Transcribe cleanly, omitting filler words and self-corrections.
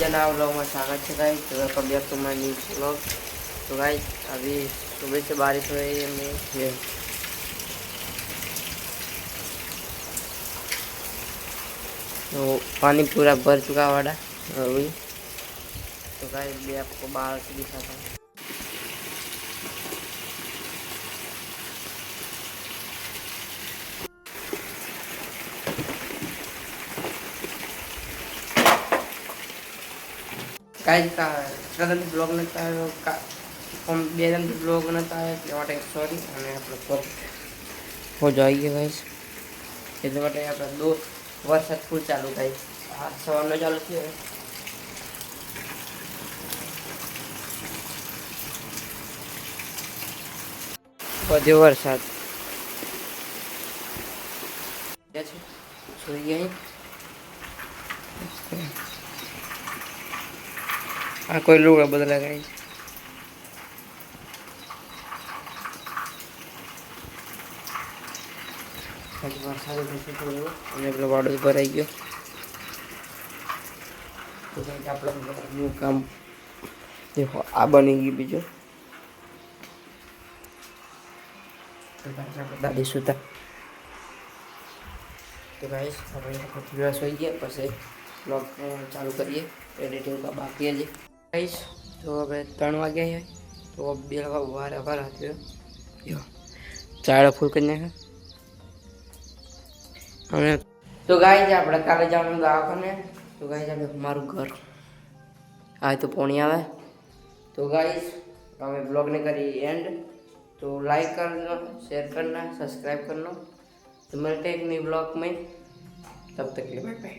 नया व्लॉग में स्वागत है गाइस। तो welcome back to my new vlog. तो गाइस अभी सुबह से बारिश हो रही है ये तो पानी पूरा भर चुका वाला अभी। तो गाइस मैं आपको बाहर से दिखाता हूँ। गाइस का कदम ब्लॉग नता का हम बेदम ब्लॉग नता है એટલે માટે સોરી અને આપણો કોપ હો જોઈએ ગાइस એટલે માટે આપણે દો વરસાદ ફૂલ ચાલુ થાય આ સવારનો ચાલુ થયો બધો વરસાદ છે જોઈએ આ કોઈ લુગડા બદલા ગાइस वरसाद वाड़ो भराई गयो तो अपने काम देखो आ बनी गई बीजो दादी सुता तो गाइस दिवस हो गया पछे ब्लॉग चालू करिए एडिटिंग का बाकी है गाइस तो अब 3 वागे है तो अब बेलवा वारा वारा थयो यो चाड़ा फूल करने है तो गाइस આપણે કાલે જવાનું દવાખાને तो गाइस આપણે મારું ઘર આ તો પોણી આવે तो गाइस हमें ब्लॉग ने करी एंड तो लाइक करना शेयर करना सब्सक्राइब करना तो मिलते हैं एक नए ब्लॉग में तब तक के लिए बाय बाय।